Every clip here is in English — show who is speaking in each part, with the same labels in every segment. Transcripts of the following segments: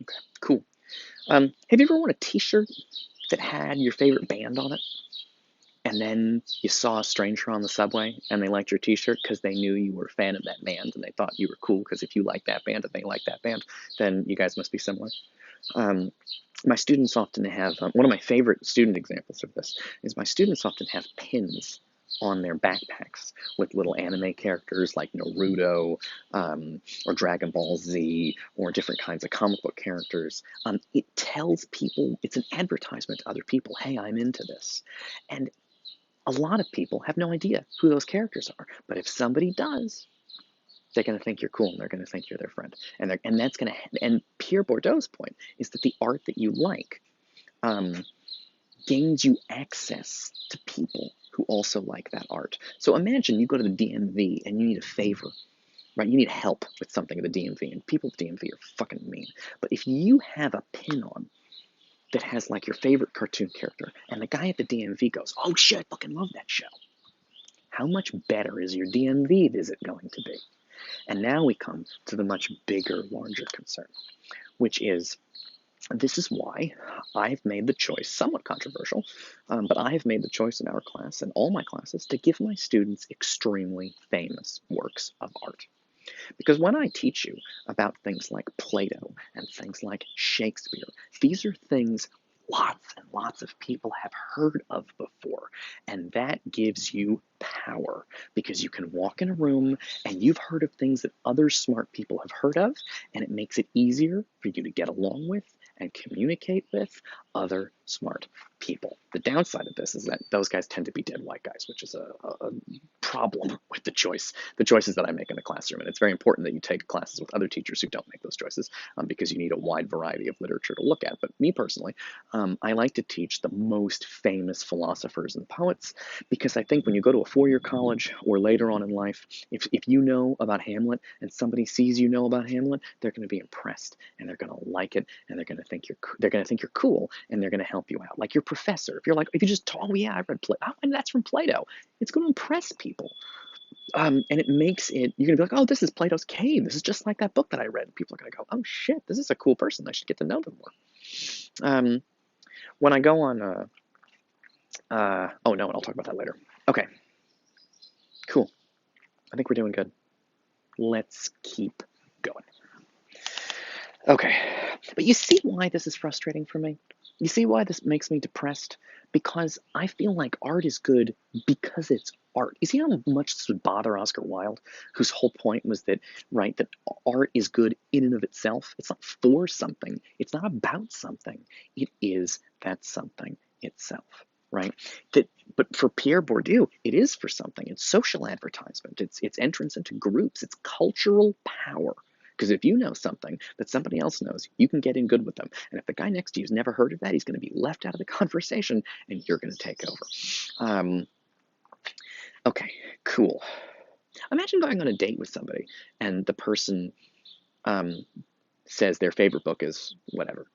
Speaker 1: Okay, cool. Have you ever worn a T-shirt that had your favorite band on it, and then you saw a stranger on the subway and they liked your T-shirt because they knew you were a fan of that band and they thought you were cool because if you like that band and they like that band, then you guys must be similar. Um, my students often have one of my favorite student examples of this is my students often have pins on their backpacks with little anime characters like Naruto, or Dragon Ball Z, or different kinds of comic book characters. It tells people, it's an advertisement to other people, hey, I'm into this. And a lot of people have no idea who those characters are. But if somebody does, they're going to think you're cool and they're going to think you're their friend. And that's going to, and Pierre Bourdieu's point is that the art that you like um, gains you access to people who also like that art. So imagine you go to the DMV and you need a favor, right? You need help with something at the DMV, and people at the DMV are fucking mean. But if you have a pin on that has like your favorite cartoon character, and the guy at the DMV goes, "Oh shit, I fucking love that show," how much better is your DMV visit going to be? And now we come to the much bigger, larger concern, which is this is why I've made the choice, somewhat controversial, but I have made the choice in our class and all my classes to give my students extremely famous works of art. Because when I teach you about things like Plato and things like Shakespeare, these are things lots and lots of people have heard of before. And that gives you power because you can walk in a room and you've heard of things that other smart people have heard of, and it makes it easier for you to get along with and communicate with other smart people. The downside of this is that those guys tend to be dead white guys, which is a problem with the choices that I make in the classroom. And it's very important that you take classes with other teachers who don't make those choices, because you need a wide variety of literature to look at. But me personally, I like to teach the most famous philosophers and poets because I think when you go to a four-year college or later on in life, if you know about Hamlet and somebody sees you know about Hamlet, they're going to be impressed and they're going to like it and they're going to think you're cool and they're going to help you out. Like your professor, if you just talk, oh yeah, I read Plato, oh, and that's from Plato, it's going to impress people. And it makes it, you're gonna be like, oh, this is Plato's Cave. This is just like that book that I read. People are gonna go, oh shit, this is a cool person. I should get to know them more. When I go on, oh no, and I'll talk about that later. Okay, cool. I think we're doing good. Let's keep going. Okay, but you see why this is frustrating for me? You see why this makes me depressed? Because I feel like art is good because it's art. You see how much this would bother Oscar Wilde, whose whole point was that, right, that art is good in and of itself. It's not for something. It's not about something. It is that something itself, right? That, but for Pierre Bourdieu, it is for something. It's social advertisement. It's entrance into groups. It's cultural power. Because if you know something that somebody else knows, you can get in good with them. And if the guy next to you has never heard of that, he's going to be left out of the conversation and you're going to take over. Okay, cool. Imagine going on a date with somebody and the person says their favorite book is whatever,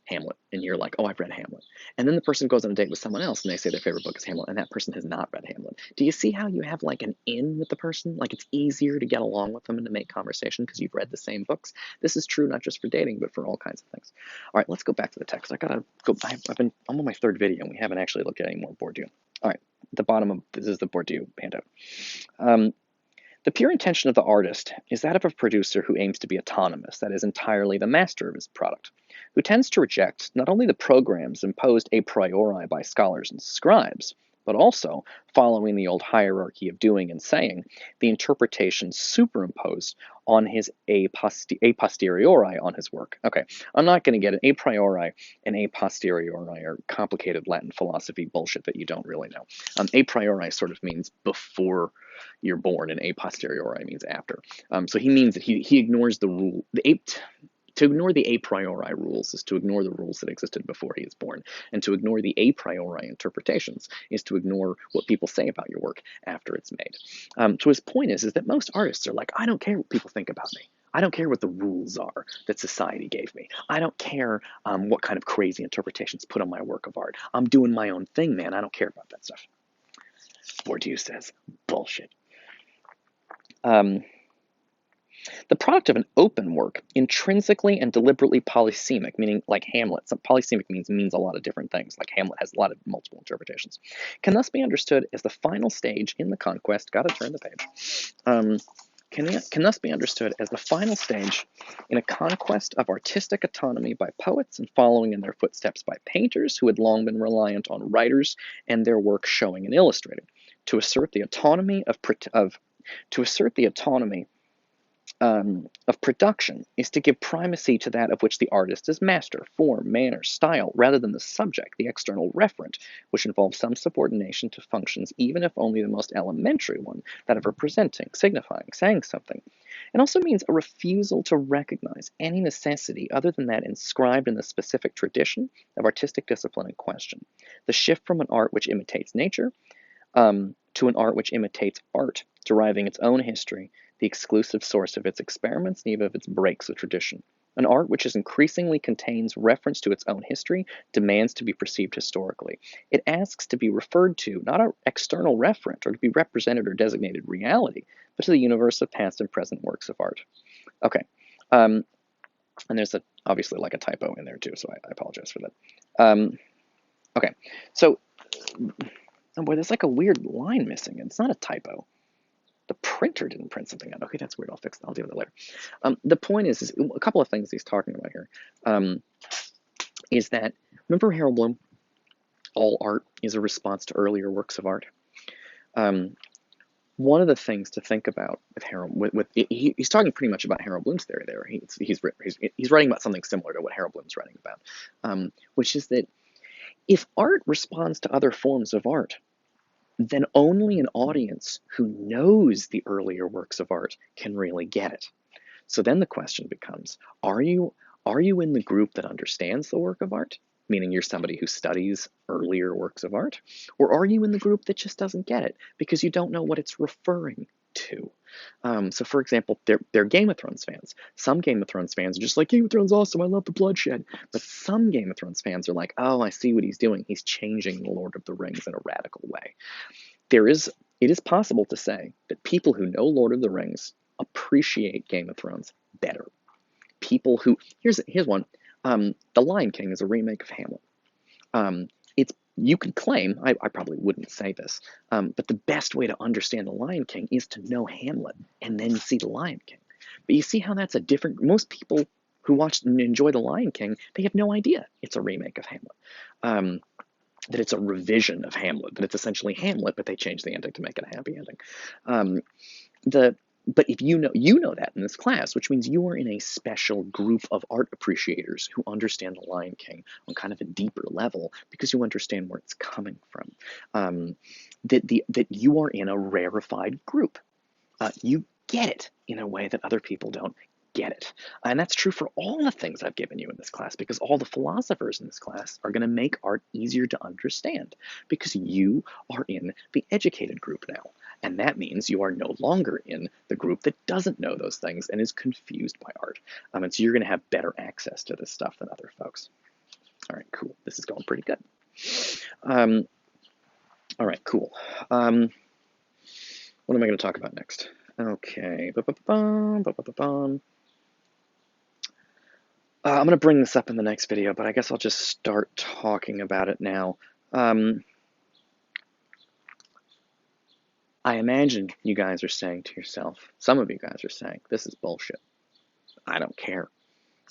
Speaker 1: Hamlet, and you're like, oh, I've read Hamlet. And then the person goes on a date with someone else and they say their favorite book is Hamlet, and that person has not read Hamlet. Do you see how you have like an in with the person? Like it's easier to get along with them and to make conversation because you've read the same books. This is true not just for dating, but for all kinds of things. All right, let's go back to the text. I gotta go. I'm on my third video and we haven't actually looked at any more Bourdieu. All right, the bottom of this is the Bourdieu handout. The pure intention of the artist is that of a producer who aims to be autonomous, that is, entirely the master of his product, who tends to reject not only the programs imposed a priori by scholars and scribes, but also, following the old hierarchy of doing and saying, the interpretation superimposed on his a posteriori on his work. Okay, I'm not going to get an a priori and a posteriori are complicated Latin philosophy bullshit that you don't really know. A priori sort of means before you're born, and a posteriori means after. So he means that he ignores the rule. To ignore the a priori rules is to ignore the rules that existed before he is born. And to ignore the a priori interpretations is to ignore what people say about your work after it's made. So his point is that most artists are like, I don't care what people think about me. I don't care what the rules are that society gave me. I don't care what kind of crazy interpretations put on my work of art. I'm doing my own thing, man. I don't care about that stuff. Bourdieu says, bullshit. The product of an open work, intrinsically and deliberately polysemic, meaning like Hamlet. Some polysemic means a lot of different things, like Hamlet has a lot of multiple interpretations, can thus be understood as the final stage in the conquest. Gotta turn the page. Can thus be understood as the final stage in a conquest of artistic autonomy by poets and following in their footsteps by painters who had long been reliant on writers and their work showing and illustrating. To assert the autonomy of production is to give primacy to that of which the artist is master, form, manner, style, rather than the subject, the external referent, which involves some subordination to functions, even if only the most elementary one, that of representing, signifying, saying something. It also means a refusal to recognize any necessity other than that inscribed in the specific tradition of artistic discipline in question. The shift from an art which imitates nature to an art which imitates art, deriving its own history, the exclusive source of its experiments and even of its breaks with tradition. An art which increasingly contains reference to its own history demands to be perceived historically. It asks to be referred to, not an external referent or to be represented or designated reality, but to the universe of past and present works of art. Okay, and there's obviously like a typo in there too, so I apologize for that. Okay, so, oh boy, there's like a weird line missing. It's not a typo. The printer didn't print something out. Okay, that's weird. I'll fix that. I'll deal with it later. The point is a couple of things he's talking about here. Is that, remember Harold Bloom? All art is a response to earlier works of art. One of the things to think about with Harold, he's talking pretty much about Harold Bloom's theory there. He's writing about something similar to what Harold Bloom's writing about, which is that if art responds to other forms of art, then only an audience who knows the earlier works of art can really get it. So then the question becomes, are you in the group that understands the work of art, meaning you're somebody who studies earlier works of art, or are you in the group that just doesn't get it because you don't know what it's referring to? So for example, they're Game of Thrones fans. Some Game of Thrones fans are just like, Game of Thrones awesome, I love the bloodshed. But some Game of Thrones fans are like, oh, I see what he's doing. He's changing the Lord of the Rings in a radical way. It is possible to say that people who know Lord of the Rings appreciate Game of Thrones better. People who, here's one, The Lion King is a remake of Hamlet. You could claim, I probably wouldn't say this, but the best way to understand The Lion King is to know Hamlet and then see The Lion King. But you see how that's a different, most people who watch and enjoy The Lion King, they have no idea it's a remake of Hamlet. That it's a revision of Hamlet, that it's essentially Hamlet, but they changed the ending to make it a happy ending. But if you know that in this class, which means you are in a special group of art appreciators who understand The Lion King on kind of a deeper level because you understand where it's coming from. That you are in a rarefied group. You get it in a way that other people don't get it. And that's true for all the things I've given you in this class, because all the philosophers in this class are going to make art easier to understand because you are in the educated group now. And that means you are no longer in the group that doesn't know those things and is confused by art. And so you're going to have better access to this stuff than other folks. All right, cool. This is going pretty good. All right, cool. What am I going to talk about next? Okay. I'm going to bring this up in the next video, but I guess I'll just start talking about it now. I imagine you guys are saying to yourself, some of you guys are saying, this is bullshit. I don't care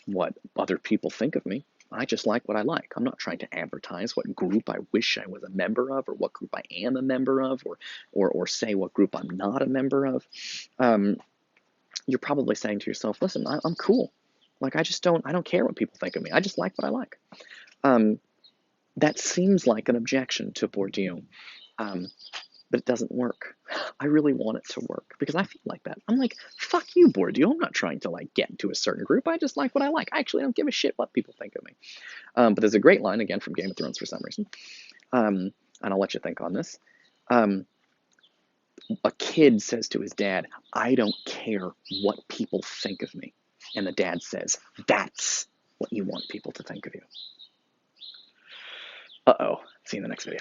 Speaker 1: what other people think of me. I just like what I like. I'm not trying to advertise what group I wish I was a member of or what group I am a member of or say what group I'm not a member of. You're probably saying to yourself, listen, I'm cool. Like, I don't care what people think of me. I just like what I like. That seems like an objection to Bourdieu, but it doesn't work. I really want it to work because I feel like that. I'm like, fuck you, Bourdieu. I'm not trying to like get into a certain group. I just like what I like. I actually don't give a shit what people think of me. But there's a great line, again, from Game of Thrones for some reason. And I'll let you think on this. A kid says to his dad, I don't care what people think of me. And the dad says, that's what you want people to think of you. Uh-oh. See you in the next video.